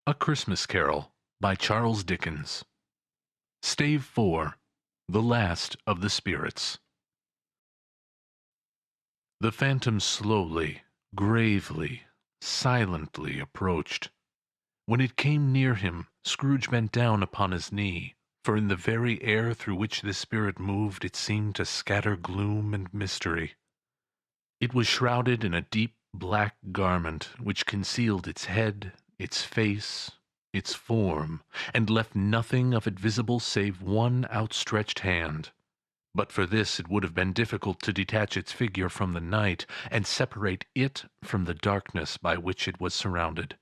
A Christmas Carol by Charles Dickens. Stave IV, The Last of the Spirits. The phantom slowly, gravely, silently approached. When it came near him, Scrooge bent down upon his knee, for in the very air through which this spirit moved it seemed to scatter gloom and mystery. It was shrouded in a deep black garment, which concealed its head, its face, its form, and left nothing of it visible save one outstretched hand. But for this it would have been difficult to detach its figure from the night, and separate it from the darkness by which it was surrounded.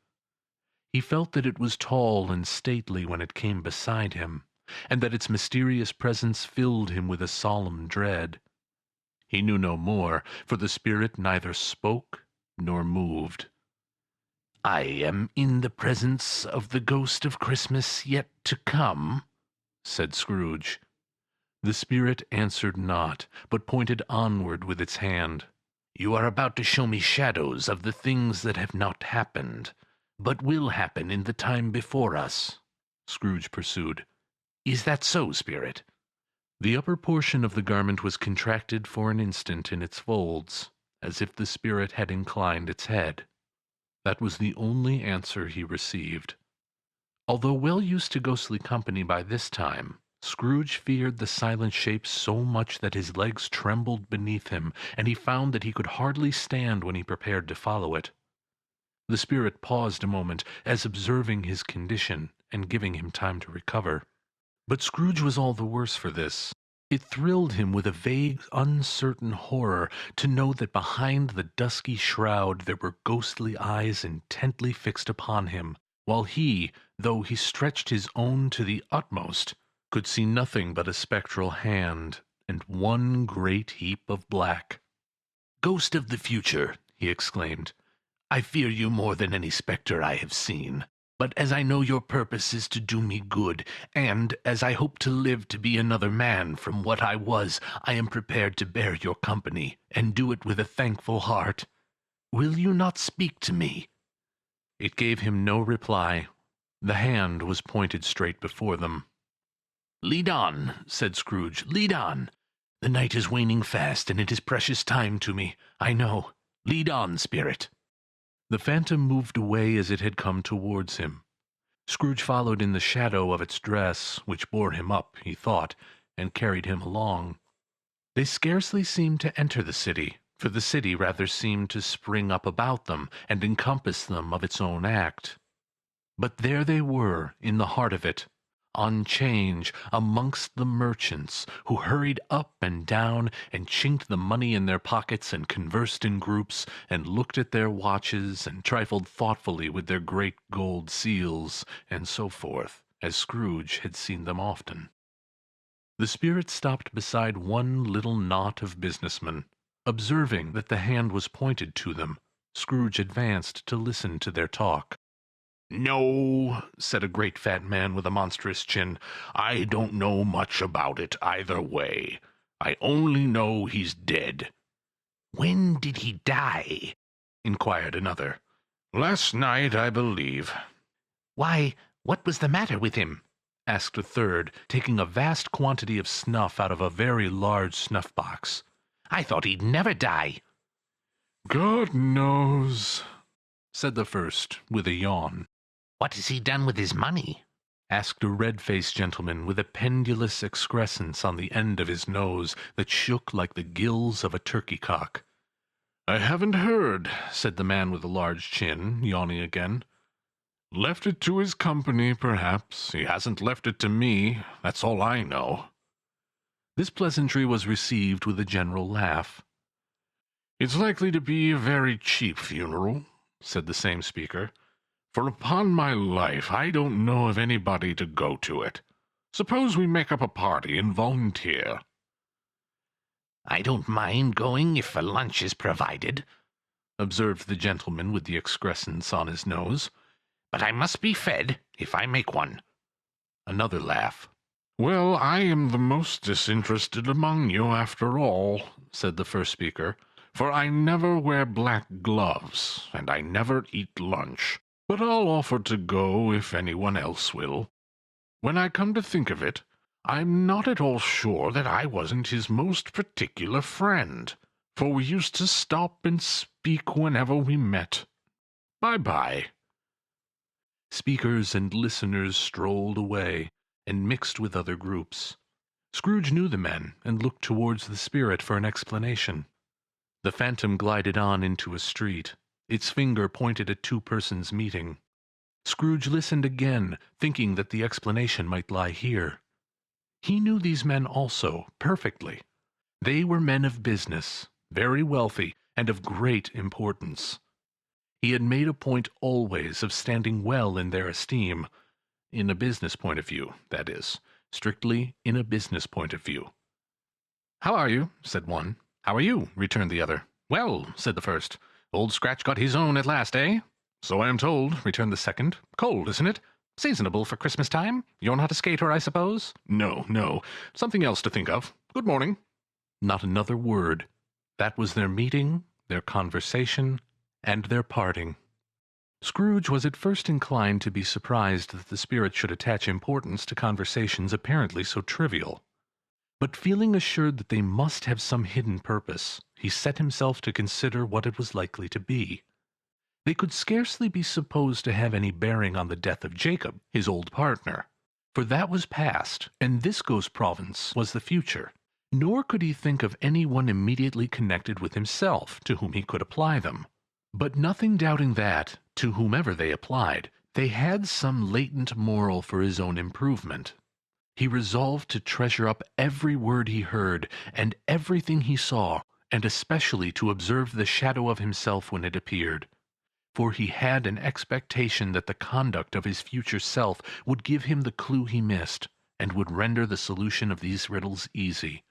He felt that it was tall and stately when it came beside him, and that its mysterious presence filled him with a solemn dread. He knew no more, for the spirit neither spoke nor moved. "I am in the presence of the ghost of Christmas yet to come," said Scrooge. The spirit answered not, but pointed onward with its hand. "You are about to show me shadows of the things that have not happened, but will happen in the time before us," Scrooge pursued. "Is that so, spirit?" The upper portion of the garment was contracted for an instant in its folds, as if the spirit had inclined its head. That was the only answer he received. Although well used to ghostly company by this time, Scrooge feared the silent shape so much that his legs trembled beneath him, and he found that he could hardly stand when he prepared to follow it. The spirit paused a moment, as observing his condition, and giving him time to recover. But Scrooge was all the worse for this. It thrilled him with a vague, uncertain horror to know that behind the dusky shroud there were ghostly eyes intently fixed upon him, while he, though he stretched his own to the utmost, could see nothing but a spectral hand, and one great heap of black. "Ghost of the future," he exclaimed, "I fear you more than any spectre I have seen. But as I know your purpose is to do me good, and as I hope to live to be another man from what I was, I am prepared to bear your company, and do it with a thankful heart. Will you not speak to me?" It gave him no reply. The hand was pointed straight before them. "Lead on," said Scrooge, "lead on. The night is waning fast, and it is precious time to me, I know. Lead on, spirit." The phantom moved away as it had come towards him. Scrooge followed in the shadow of its dress, which bore him up, he thought, and carried him along. They scarcely seemed to enter the city, for the city rather seemed to spring up about them, and encompass them of its own act. But there they were, in the heart of it, on 'Change, amongst the merchants, who hurried up and down, and chinked the money in their pockets, and conversed in groups, and looked at their watches, and trifled thoughtfully with their great gold seals, and so forth, as Scrooge had seen them often. The spirit stopped beside one little knot of businessmen. Observing that the hand was pointed to them, Scrooge advanced to listen to their talk. "No," said a great fat man with a monstrous chin, "I don't know much about it either way. I only know he's dead." "When did he die?" inquired another. "Last night, I believe." "Why, what was the matter with him?" asked a third, taking a vast quantity of snuff out of a very large snuff-box. "I thought he'd never die." "God knows," said the first, with a yawn. "What has he done with his money?" asked a red-faced gentleman with a pendulous excrescence on the end of his nose that shook like the gills of a turkey-cock. "I haven't heard," said the man with the large chin, yawning again. "Left it to his company, perhaps. He hasn't left it to me. That's all I know." This pleasantry was received with a general laugh. "It's likely to be a very cheap funeral," said the same speaker. "For upon my life, I don't know of anybody to go to it. Suppose we make up a party and volunteer." "I don't mind going if a lunch is provided," observed the gentleman with the excrescence on his nose. "But I must be fed, if I make one." Another laugh. "Well, I am the most disinterested among you, after all," said the first speaker, "for I never wear black gloves, and I never eat lunch. but I'll offer to go if anyone else will. When I come to think of it, I'm not at all sure that I wasn't his most particular friend, for we used to stop and speak whenever we met. Bye-bye." Speakers and listeners strolled away, and mixed with other groups. Scrooge knew the men, and looked towards the spirit for an explanation. The phantom glided on into a street. Its finger pointed at two persons meeting. Scrooge listened again, thinking that the explanation might lie here. He knew these men also, perfectly. They were men of business, very wealthy, and of great importance. He had made a point always of standing well in their esteem, in a business point of view, that is, strictly in a business point of view. "How are you?" said one. "How are you?" returned the other. "Well," said the first, "Old Scratch got his own at last, eh?" "So I am told," returned the second. "Cold, isn't it? Seasonable for Christmas time? You're not a skater, I suppose?" "No, no. Something else to think of. Good morning." Not another word. That was their meeting, their conversation, and their parting. Scrooge was at first inclined to be surprised that the spirit should attach importance to conversations apparently so trivial. But feeling assured that they must have some hidden purpose, he set himself to consider what it was likely to be. They could scarcely be supposed to have any bearing on the death of Jacob, his old partner, for that was past, and this ghost province was the future. Nor could he think of any one immediately connected with himself, to whom he could apply them. But nothing doubting that, to whomever they applied, they had some latent moral for his own improvement. He resolved to treasure up every word he heard, and everything he saw, and especially to observe the shadow of himself when it appeared. For he had an expectation that the conduct of his future self would give him the clue he missed, and would render the solution of these riddles easy.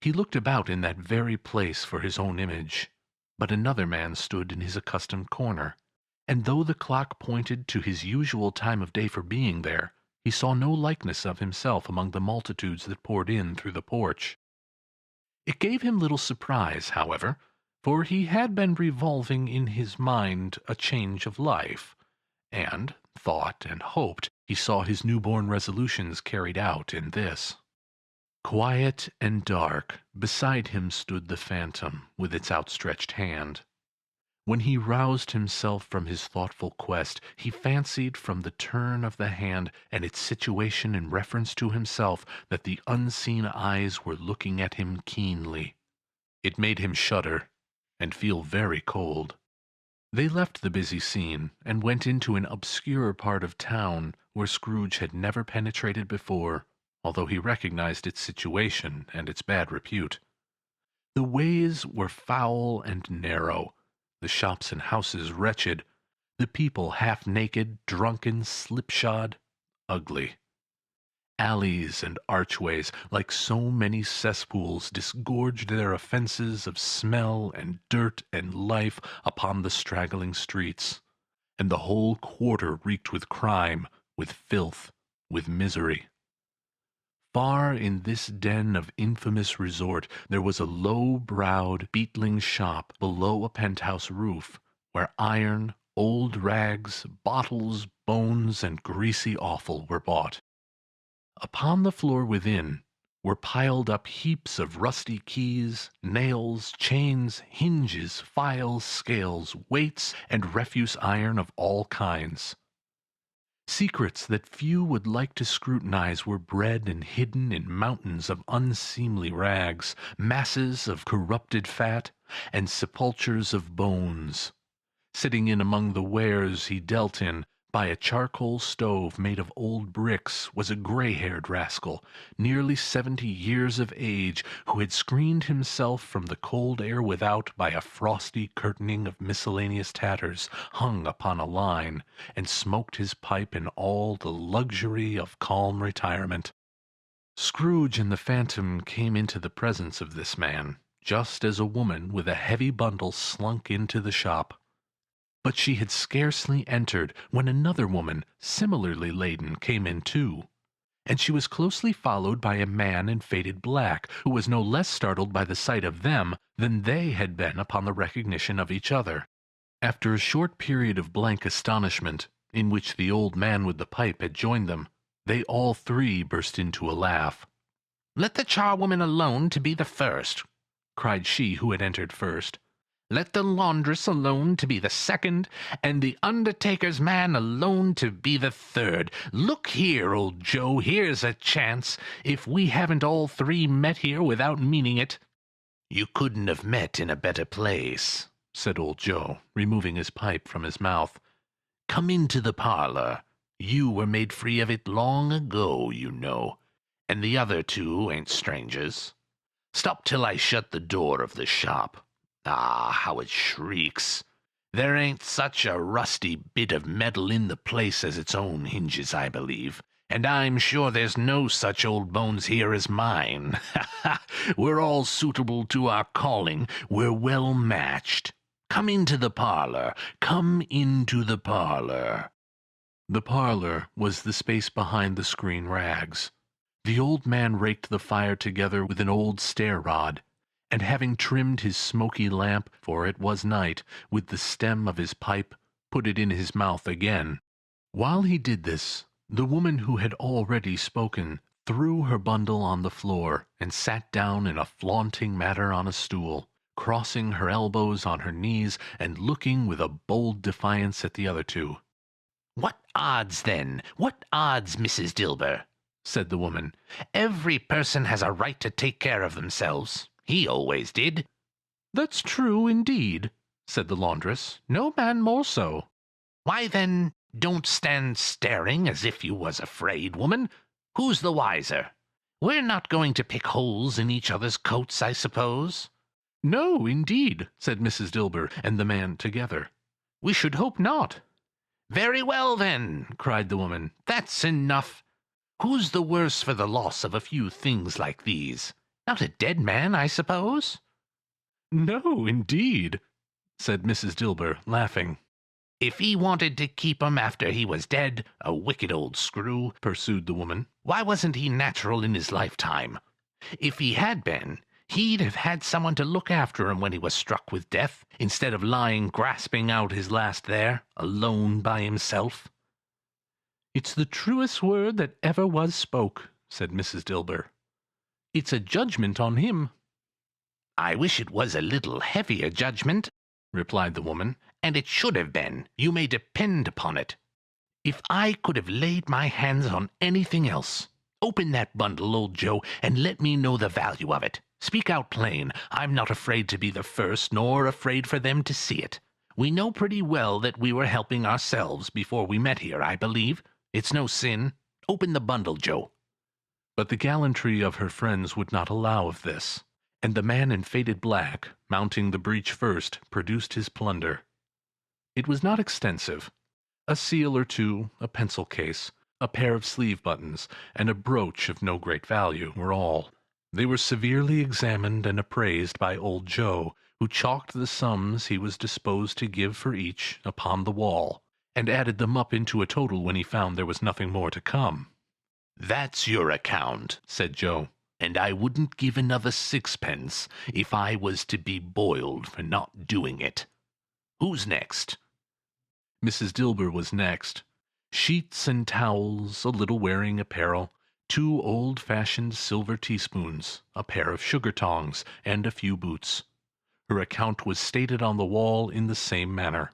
He looked about in that very place for his own image, but another man stood in his accustomed corner, and though the clock pointed to his usual time of day for being there, he saw no likeness of himself among the multitudes that poured in through the porch. It gave him little surprise, however, for he had been revolving in his mind a change of life, and thought and hoped he saw his newborn resolutions carried out in this. Quiet and dark, beside him stood the phantom, with its outstretched hand. When he roused himself from his thoughtful quest, he fancied from the turn of the hand and its situation in reference to himself that the unseen eyes were looking at him keenly. It made him shudder, and feel very cold. They left the busy scene, and went into an obscure part of town where Scrooge had never penetrated before, although he recognized its situation and its bad repute. The ways were foul and narrow, the shops and houses wretched, the people half naked, drunken, slipshod, ugly. Alleys and archways, like so many cesspools, disgorged their offences of smell and dirt and life upon the straggling streets, and the whole quarter reeked with crime, with filth, with misery. Far in this den of infamous resort there was a low-browed, beetling shop below a penthouse roof, where iron, old rags, bottles, bones, and greasy offal were bought. Upon the floor within were piled up heaps of rusty keys, nails, chains, hinges, files, scales, weights, and refuse iron of all kinds. Secrets that few would like to scrutinize were bred and hidden in mountains of unseemly rags, masses of corrupted fat, and sepulchres of bones. Sitting in among the wares he dealt in, by a charcoal stove made of old bricks, was a grey-haired rascal, nearly 70 years of age, who had screened himself from the cold air without by a frosty curtaining of miscellaneous tatters hung upon a line, and smoked his pipe in all the luxury of calm retirement. Scrooge and the phantom came into the presence of this man, just as a woman with a heavy bundle slunk into the shop. But she had scarcely entered when another woman, similarly laden, came in too, and she was closely followed by a man in faded black, who was no less startled by the sight of them than they had been upon the recognition of each other. After a short period of blank astonishment, in which the old man with the pipe had joined them, they all three burst into a laugh. "Let the charwoman alone to be the first," cried she who had entered first. "Let the laundress alone to be the second, and the undertaker's man alone to be the third. Look here, old Joe, here's a chance, if we haven't all three met here without meaning it." "You couldn't have met in a better place," said old Joe, removing his pipe from his mouth. "Come into the parlor. You were made free of it long ago, you know, and the other two ain't strangers. Stop till I shut the door of the shop. Ah, how it shrieks! There ain't such a rusty bit of metal in the place as its own hinges, I believe, and I'm sure there's no such old bones here as mine. Ha ha! We're all suitable to our calling. We're well matched. Come into the parlor. Come into the parlor." The parlor was the space behind the screen rags. The old man raked the fire together with an old stair-rod, and having trimmed his smoky lamp, for it was night, with the stem of his pipe, put it in his mouth again. While he did this, the woman who had already spoken threw her bundle on the floor, and sat down in a flaunting manner on a stool, crossing her elbows on her knees, and looking with a bold defiance at the other two. "What odds, then? What odds, Mrs. Dilber?" said the woman. "Every person has a right to take care of themselves. He always did." "That's true, indeed," said the laundress. "No man more so." "Why, then, don't stand staring as if you was afraid, woman. Who's the wiser? We're not going to pick holes in each other's coats, I suppose?" "No, indeed," said Mrs. Dilber and the man together. "We should hope not." "Very well, then," cried the woman. "That's enough. Who's the worse for the loss of a few things like these? Not a dead man, I suppose?" "No, indeed," said Mrs. Dilber, laughing. "If he wanted to keep 'em after he was dead, a wicked old screw," pursued the woman, "why wasn't he natural in his lifetime? If he had been, he'd have had someone to look after him when he was struck with death, instead of lying grasping out his last there, alone by himself." "It's the truest word that ever was spoke," said Mrs. Dilber. "It's a judgment on him." "I wish it was a little heavier judgment," replied the woman, "and it should have been, you may depend upon it. If I could have laid my hands on anything else. Open that bundle, old Joe, and let me know the value of it. Speak out plain. I'm not afraid to be the first, nor afraid for them to see it. We know pretty well that we were helping ourselves before we met here, I believe. It's no sin. Open the bundle, Joe." But the gallantry of her friends would not allow of this, and the man in faded black, mounting the breach first, produced his plunder. It was not extensive. A seal or two, a pencil case, a pair of sleeve buttons, and a brooch of no great value were all. They were severely examined and appraised by old Joe, who chalked the sums he was disposed to give for each upon the wall, and added them up into a total when he found there was nothing more to come. "That's your account," said Joe, "and I wouldn't give another sixpence if I was to be boiled for not doing it. Who's next?" Mrs. Dilber was next. Sheets and towels, a little wearing apparel, 2 old-fashioned silver teaspoons, a pair of sugar tongs, and a few boots. Her account was stated on the wall in the same manner.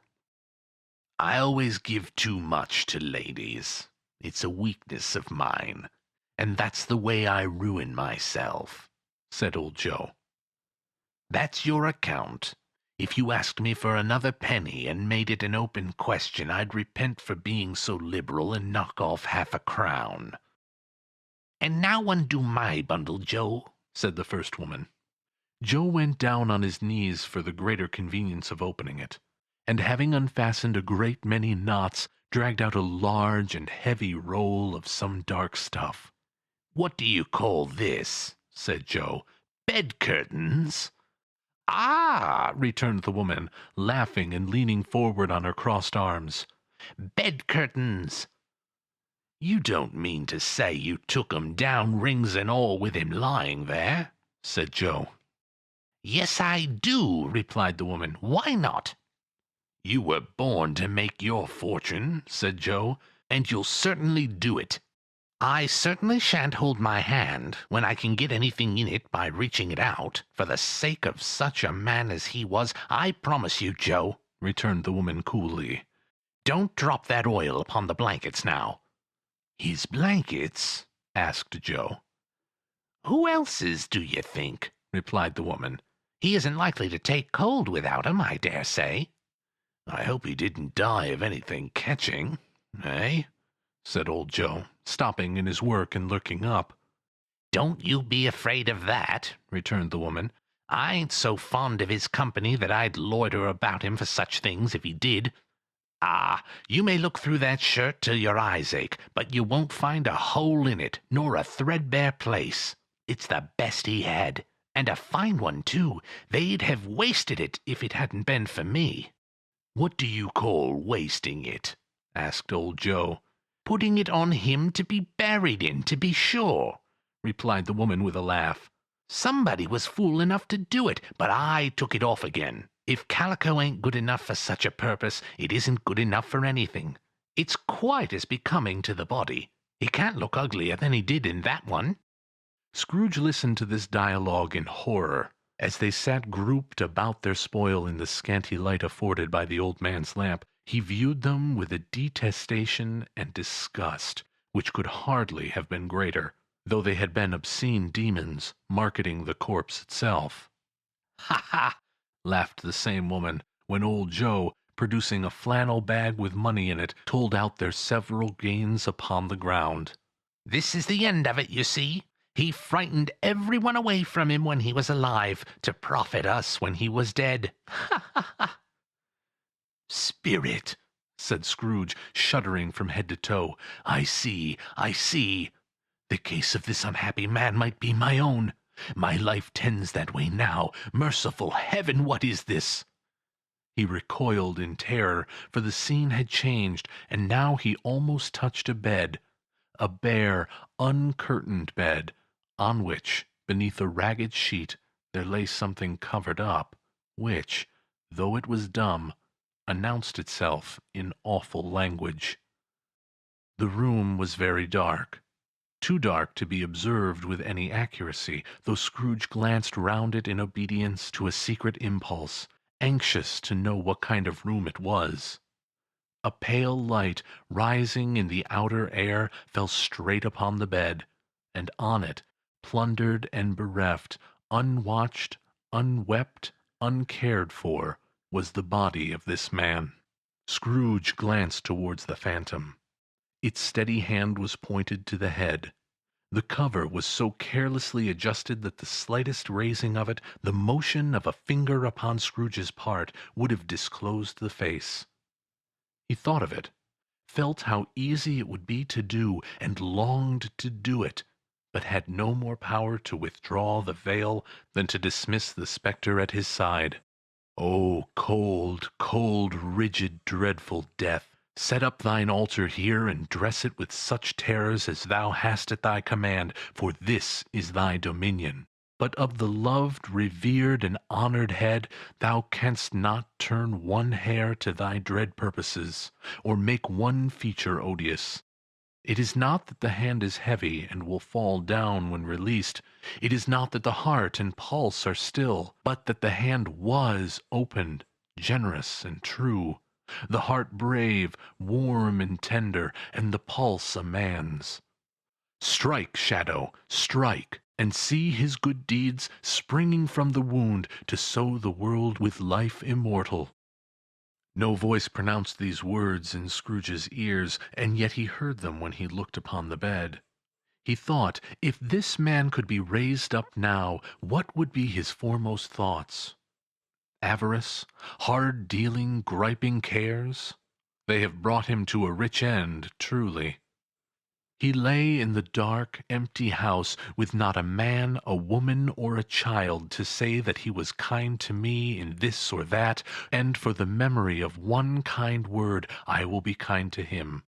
"I always give too much to ladies. It's a weakness of mine, and that's the way I ruin myself," said old Joe. "That's your account. If you asked me for another penny and made it an open question, I'd repent for being so liberal and knock off half a crown." "And now undo my bundle, Joe," said the first woman. Joe went down on his knees for the greater convenience of opening it, and having unfastened a great many knots, dragged out a large and heavy roll of some dark stuff. "What do you call this?" said Joe. "Bed curtains?" "Ah," returned the woman, laughing and leaning forward on her crossed arms. "bed curtains." "You don't mean to say you took 'em down, rings and all, with him lying there?" said Joe. "Yes, I do," replied the woman. "Why not?" You were born to make your fortune, said Joe, and you'll certainly do it. I certainly shan't hold my hand when I can get anything in it by reaching it out, for the sake of such a man as he was, I promise you, Joe, returned the woman coolly. Don't drop that oil upon the blankets now. His blankets? Asked Joe. Who else's, do you think? Replied the woman. He isn't likely to take cold without 'em, I dare say. I hope he didn't die of anything catching, eh? Said old Joe, stopping in his work and looking up. Don't you be afraid of that, returned the woman. I ain't so fond of his company that I'd loiter about him for such things if he did. Ah, you may look through that shirt till your eyes ache, but you won't find a hole in it, nor a threadbare place. It's the best he had, and a fine one, too. They'd have wasted it if it hadn't been for me. What do you call wasting it? Asked old Joe. Putting it on him to be buried in, to be sure, replied the woman with a laugh. Somebody was fool enough to do it, but I took it off again. If calico ain't good enough for such a purpose, it isn't good enough for anything. It's quite as becoming to the body. He can't look uglier than he did in that one. Scrooge listened to this dialogue in horror, as they sat grouped about their spoil in the scanty light afforded by the old man's lamp. He viewed them with a detestation and disgust which could hardly have been greater, though they had been obscene demons marketing the corpse itself. Ha ha! Laughed the same woman, when old Joe, producing a flannel bag with money in it, told out their several gains upon the ground. This is the end of it, you see. He frightened everyone away from him when he was alive, to profit us when he was dead. Ha ha ha! Spirit, said Scrooge, shuddering from head to toe. I see, I see. The case of this unhappy man might be my own. My life tends that way now. Merciful heaven, what is this? He recoiled in terror, for the scene had changed, and now he almost touched a bed, a bare, uncurtained bed, on which, beneath a ragged sheet, there lay something covered up, which, though it was dumb, announced itself in awful language. The room was very dark. Too dark to be observed with any accuracy, though Scrooge glanced round it in obedience to a secret impulse, anxious to know what kind of room it was. A pale light, rising in the outer air, fell straight upon the bed, and on it, plundered and bereft, unwatched, unwept, uncared for, was the body of this man. Scrooge glanced towards the phantom. Its steady hand was pointed to the head. The cover was so carelessly adjusted that the slightest raising of it, the motion of a finger upon Scrooge's part, would have disclosed the face. He thought of it, felt how easy it would be to do, and longed to do it, but had no more power to withdraw the veil than to dismiss the spectre at his side. O cold, cold, rigid, dreadful death! Set up thine altar here, and dress it with such terrors as thou hast at thy command, for this is thy dominion. But of the loved, revered, and honored head, thou canst not turn one hair to thy dread purposes, or make one feature odious. It is not that the hand is heavy and will fall down when released. It is not that the heart and pulse are still, but that the hand was opened, generous and true, the heart brave, warm and tender, and the pulse a man's. Strike, shadow, strike, and see his good deeds springing from the wound to sow the world with life immortal. No voice pronounced these words in Scrooge's ears, and yet he heard them when he looked upon the bed. He thought, if this man could be raised up now, what would be his foremost thoughts? Avarice, hard-dealing, griping cares? They have brought him to a rich end, truly. He lay in the dark, empty house, with not a man, a woman, or a child to say that he was kind to me in this or that, and for the memory of one kind word I will be kind to him.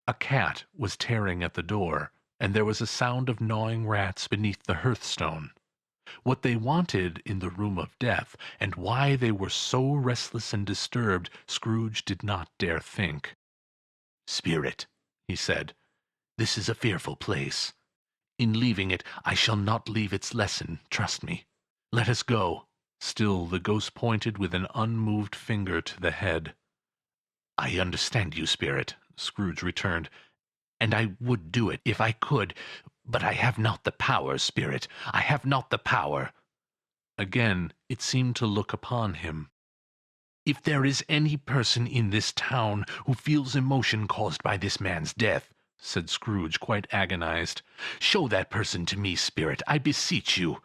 A cat was tearing at the door, and there was a sound of gnawing rats beneath the hearthstone. What they wanted in the room of death, and why they were so restless and disturbed, Scrooge did not dare think. "Spirit," he said, "this is a fearful place. In leaving it, I shall not leave its lesson, trust me. Let us go." Still the ghost pointed with an unmoved finger to the head. "I understand you, Spirit," Scrooge returned, "and I would do it if I could, but I have not the power, Spirit. I have not the power." Again it seemed to look upon him. "If there is any person in this town who feels emotion caused by this man's death," said Scrooge, quite agonized, "show that person to me, Spirit, I beseech you."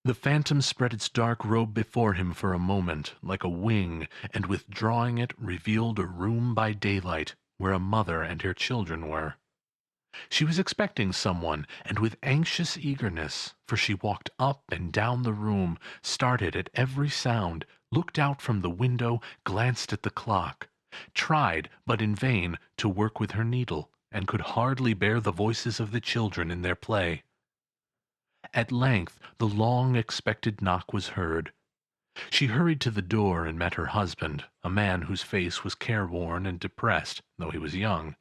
The phantom spread its dark robe before him for a moment, like a wing, and withdrawing it, revealed a room by daylight, where a mother and her children were. She was expecting someone, and with anxious eagerness, for she walked up and down the room, started at every sound, looked out from the window, glanced at the clock, tried, but in vain, to work with her needle, and could hardly bear the voices of the children in their play. At length the long-expected knock was heard. She hurried to the door and met her husband, a man whose face was careworn and depressed, though he was young.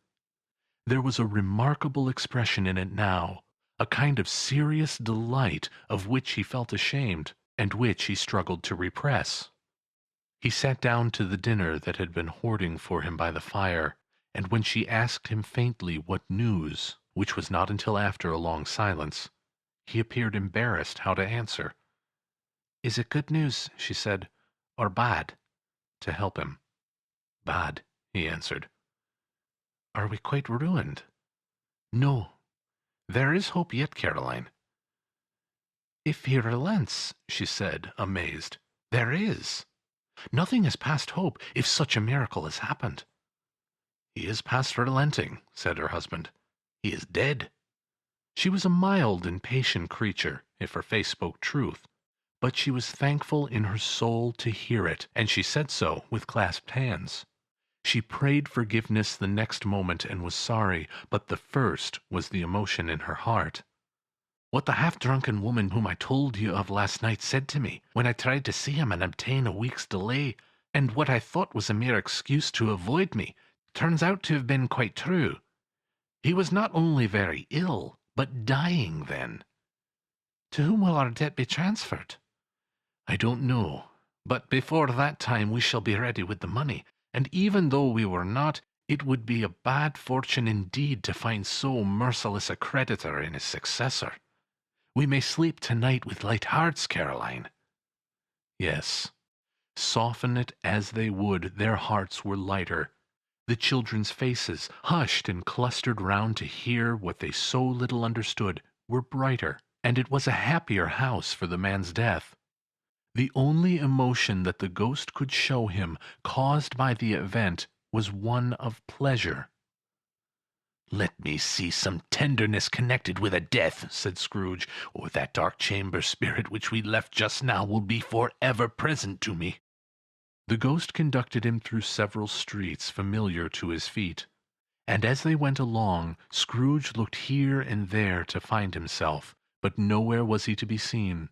There was a remarkable expression in it now, a kind of serious delight of which he felt ashamed, and which he struggled to repress. He sat down to the dinner that had been hoarding for him by the fire, and when she asked him faintly what news, which was not until after a long silence, he appeared embarrassed how to answer. "Is it good news," she said, "or bad?" to help him. "Bad," he answered. "Are we quite ruined?" "No. There is hope yet, Caroline." "If he relents," she said, amazed. "There is. Nothing is past hope, if such a miracle has happened." "He is past relenting," said her husband. "He is dead." She was a mild and patient creature, if her face spoke truth, but she was thankful in her soul to hear it, and she said so with clasped hands. She prayed forgiveness the next moment and was sorry, but the first was the emotion in her heart. "What the half-drunken woman whom I told you of last night said to me, when I tried to see him and obtain a week's delay, and what I thought was a mere excuse to avoid me, turns out to have been quite true. He was not only very ill, but dying then." "To whom will our debt be transferred?" "I don't know, but before that time we shall be ready with the money, and even though we were not, it would be a bad fortune indeed to find so merciless a creditor in his successor. We may sleep tonight with light hearts, Caroline." Yes, soften it as they would, their hearts were lighter. The children's faces, hushed and clustered round to hear what they so little understood, were brighter, and it was a happier house for the man's death. The only emotion that the ghost could show him, caused by the event, was one of pleasure. "Let me see some tenderness connected with a death," said Scrooge, "or that dark chamber spirit which we left just now will be for ever present to me." The ghost conducted him through several streets familiar to his feet, and as they went along, Scrooge looked here and there to find himself, but nowhere was he to be seen.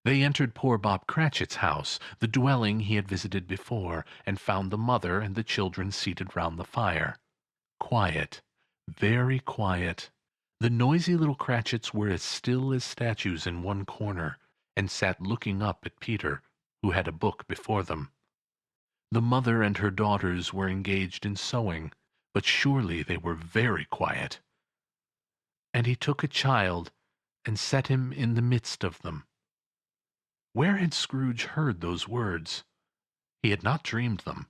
They entered poor Bob Cratchit's house, the dwelling he had visited before, and found the mother and the children seated round the fire. Quiet, very quiet. The noisy little Cratchits were as still as statues in one corner, and sat looking up at Peter, who had a book before them. The mother and her daughters were engaged in sewing, but surely they were very quiet. And he took a child, and set him in the midst of them. Where had Scrooge heard those words? He had not dreamed them.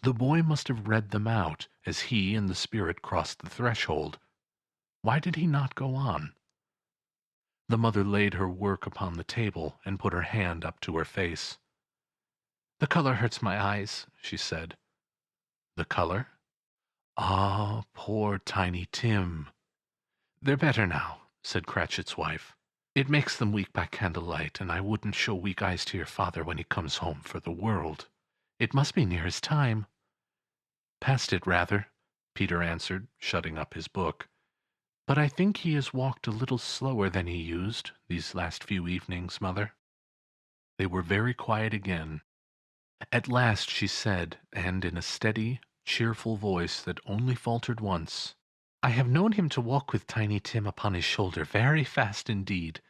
The boy must have read them out, as he and the spirit crossed the threshold. Why did he not go on? The mother laid her work upon the table, and put her hand up to her face. "The color hurts my eyes," she said. "The color? Ah, poor Tiny Tim." "They're better now," said Cratchit's wife. "It makes them weak by candlelight, and I wouldn't show weak eyes to your father when he comes home for the world. It must be near his time." "Past it, rather," Peter answered, shutting up his book. But I think he has walked a little slower than he used these last few evenings, Mother." They were very quiet again. At last she said, and in a steady, cheerful voice that only faltered once, "I have known him to walk with Tiny Tim upon his shoulder very fast indeed."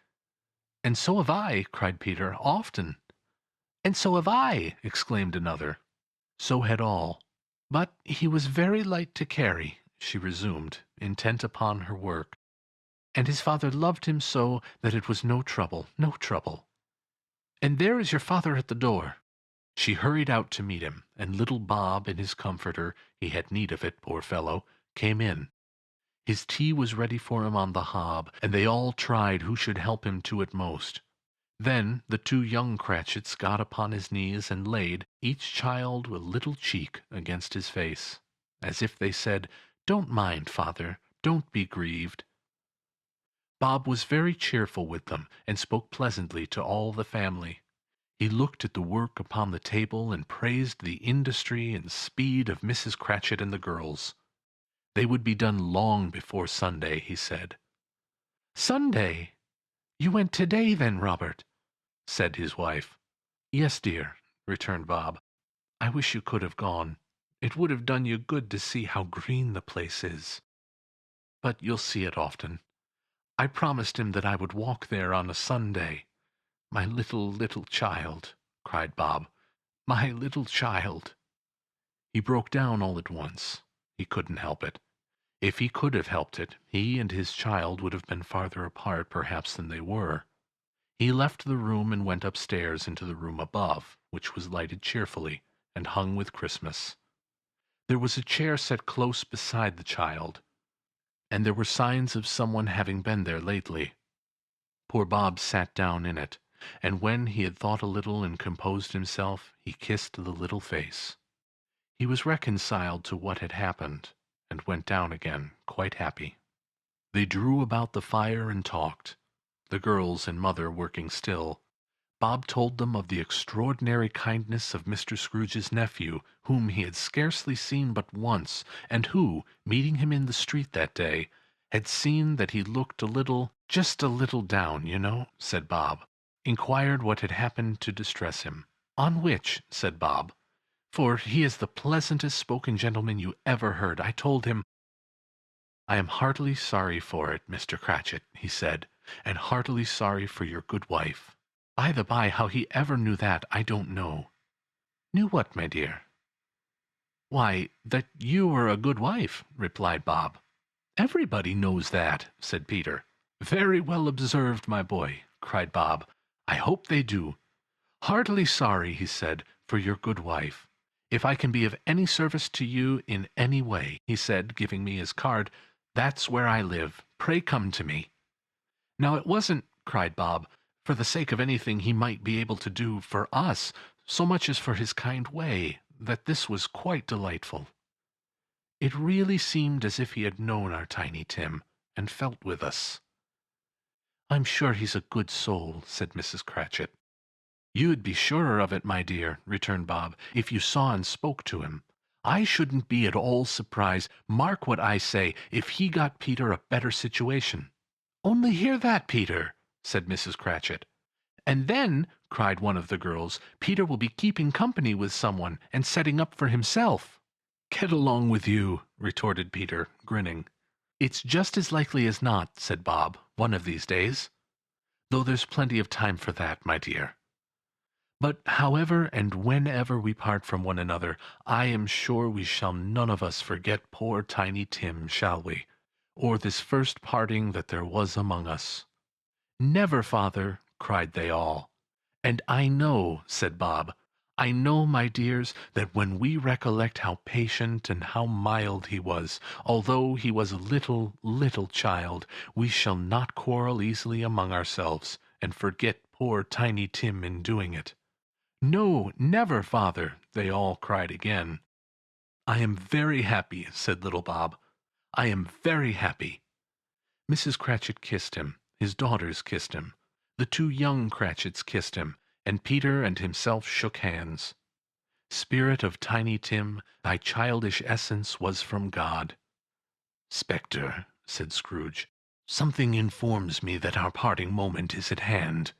"And so have I," cried Peter, "often." "And so have I," exclaimed another. So had all. "But he was very light to carry," she resumed, intent upon her work. "And his father loved him so that it was no trouble, no trouble. And there is your father at the door." She hurried out to meet him, and little Bob in his comforter, he had need of it, poor fellow, came in. His tea was ready for him on the hob, and they all tried who should help him to it most. Then the two young Cratchits got upon his knees and laid, each child a little cheek against his face, as if they said, "Don't mind, father, don't be grieved." Bob was very cheerful with them, and spoke pleasantly to all the family. He looked at the work upon the table and praised the industry and speed of Mrs. Cratchit and the girls. They would be done long before Sunday, he said. "Sunday? You went today, then, Robert?" said his wife. "Yes, dear," returned Bob. "I wish you could have gone. It would have done you good to see how green the place is. But you'll see it often. I promised him that I would walk there on a Sunday. My little, little child," cried Bob. "My little child." He broke down all at once. He couldn't help it. If he could have helped it, he and his child would have been farther apart perhaps than they were. He left the room and went upstairs into the room above, which was lighted cheerfully, and hung with Christmas. There was a chair set close beside the child, and there were signs of someone having been there lately. Poor Bob sat down in it, and when he had thought a little and composed himself, he kissed the little face. He was reconciled to what had happened, and went down again, quite happy. They drew about the fire and talked, the girls and mother working still. Bob told them of the extraordinary kindness of Mr. Scrooge's nephew, whom he had scarcely seen but once, and who, meeting him in the street that day, had seen that he looked a little, just a little down, you know, said Bob. Inquired what had happened to distress him. "On which," said Bob, "for he is the pleasantest spoken gentleman you ever heard, I told him—" "I am heartily sorry for it, Mr. Cratchit," he said, "and heartily sorry for your good wife. By the by, how he ever knew that, I don't know." "Knew what, my dear?" "Why, that you were a good wife," replied Bob. "Everybody knows that," said Peter. "Very well observed, my boy," cried Bob. "I hope they do. Heartily sorry," he said, "for your good wife. If I can be of any service to you in any way," he said, giving me his card, "that's where I live. Pray come to me." Now it wasn't, cried Bob, for the sake of anything he might be able to do for us, so much as for his kind way, that this was quite delightful. It really seemed as if he had known our Tiny Tim, and felt with us. "I'm sure he's a good soul," said Mrs. Cratchit. "You'd be surer of it, my dear," returned Bob, "if you saw and spoke to him. I shouldn't be at all surprised, mark what I say, if he got Peter a better situation." "Only hear that, Peter!" said Mrs. Cratchit. "And then," cried one of the girls, "Peter will be keeping company with someone, and setting up for himself." "Get along with you," retorted Peter, grinning. "It's just as likely as not," said Bob, "one of these days. Though there's plenty of time for that, my dear. But however and whenever we part from one another, I am sure we shall none of us forget poor Tiny Tim, shall we? Or this first parting that there was among us." "Never, father!" cried they all. "And I know," said Bob, "I know, my dears, that when we recollect how patient and how mild he was, although he was a little, little child, we shall not quarrel easily among ourselves, and forget poor Tiny Tim in doing it." "No, never, father!" they all cried again. "I am very happy," said little Bob. "I am very happy." Mrs. Cratchit kissed him, his daughters kissed him, the two young Cratchits kissed him, and Peter and himself shook hands. "Spirit of Tiny Tim, thy childish essence was from God." "Spectre," said Scrooge, Something informs me that our parting moment is at hand.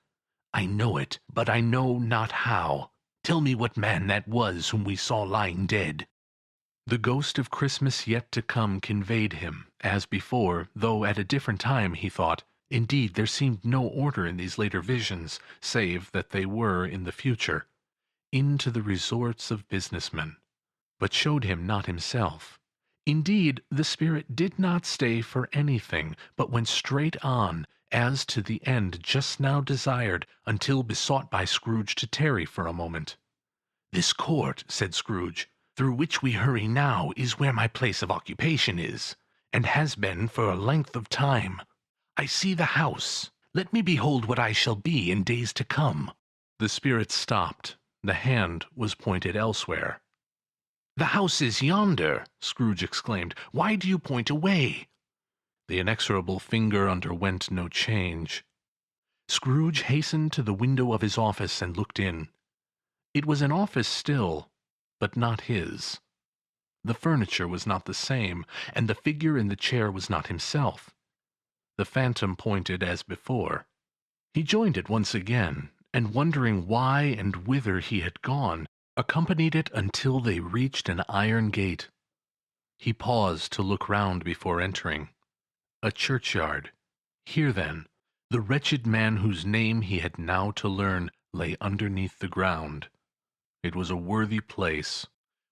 I know it, but I know not how. Tell me what man that was whom we saw lying dead." The ghost of Christmas yet to come conveyed him, as before, though at a different time, he thought. Indeed, there seemed no order in these later visions, save that they were in the future, into the resorts of businessmen, but showed him not himself. Indeed, the spirit did not stay for anything, but went straight on, as to the end just now desired, until besought by Scrooge to tarry for a moment. "This court," said Scrooge, "through which we hurry now, is where my place of occupation is, and has been for a length of time. I see the house. Let me behold what I shall be in days to come." The spirit stopped. The hand was pointed elsewhere. "The house is yonder," Scrooge exclaimed. "Why do you point away?" The inexorable finger underwent no change. Scrooge hastened to the window of his office and looked in. It was an office still, but not his. The furniture was not the same, and the figure in the chair was not himself. The phantom pointed as before. He joined it once again, and wondering why and whither he had gone, accompanied it until they reached an iron gate. He paused to look round before entering. A churchyard. Here, then, the wretched man whose name he had now to learn lay underneath the ground. It was a worthy place,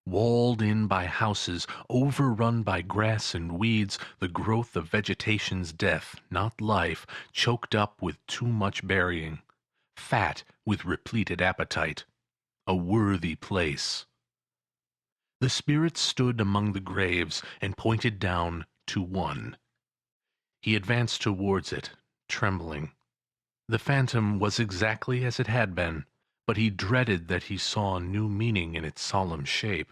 walled in by houses, overrun by grass and weeds, the growth of vegetation's death, not life, choked up with too much burying, fat with repleted appetite. A worthy place. The spirit stood among the graves and pointed down to one. He advanced towards it, trembling. The phantom was exactly as it had been, but he dreaded that he saw new meaning in its solemn shape.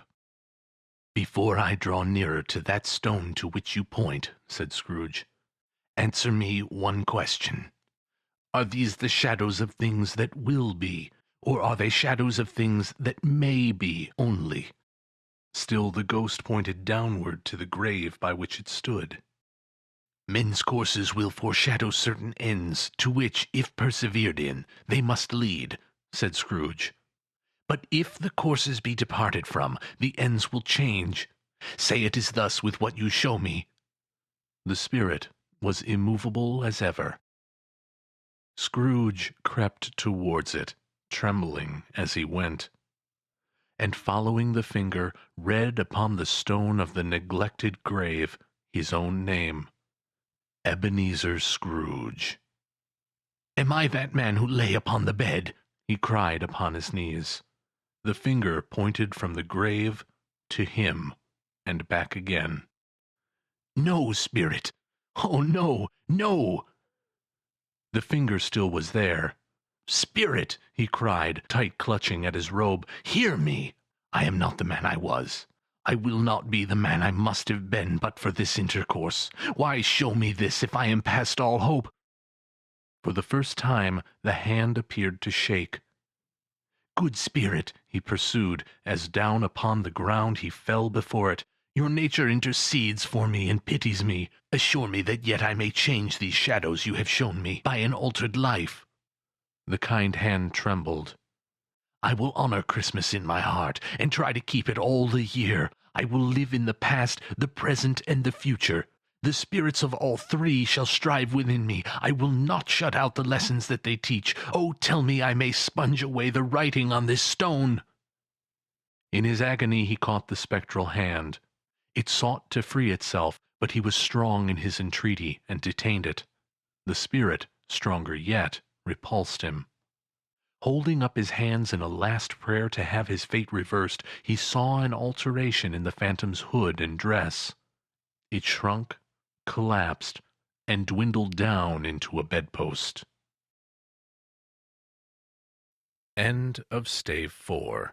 "Before I draw nearer to that stone to which you point," said Scrooge, "answer me one question. Are these the shadows of things that will be, or are they shadows of things that may be only?" Still the ghost pointed downward to the grave by which it stood. "Men's courses will foreshadow certain ends, to which, if persevered in, they must lead," said Scrooge. "But if the courses be departed from, the ends will change. Say it is thus with what you show me." The spirit was immovable as ever. Scrooge crept towards it, trembling as he went, and following the finger, read upon the stone of the neglected grave his own name, Ebenezer Scrooge. "Am I that man who lay upon the bed?" he cried upon his knees. The finger pointed from the grave to him, and back again. "No, spirit! Oh, no, no!" The finger still was there. "Spirit!" he cried, tight clutching at his robe, "hear me! I am not the man I was. I will not be the man I must have been but for this intercourse. Why show me this if I am past all hope?" For the first time the hand appeared to shake. "Good spirit," he pursued, as down upon the ground he fell before it, "your nature intercedes for me and pities me. Assure me that yet I may change these shadows you have shown me, by an altered life." The kind hand trembled. "I will honor Christmas in my heart, and try to keep it all the year. I will live in the past, the present, and the future. The spirits of all three shall strive within me. I will not shut out the lessons that they teach. Oh, tell me I may sponge away the writing on this stone." In his agony he caught the spectral hand. It sought to free itself, but he was strong in his entreaty, and detained it. The spirit, stronger yet, repulsed him. Holding up his hands in a last prayer to have his fate reversed, he saw an alteration in the phantom's hood and dress. It shrunk, collapsed, and dwindled down into a bedpost. End of Stave IV.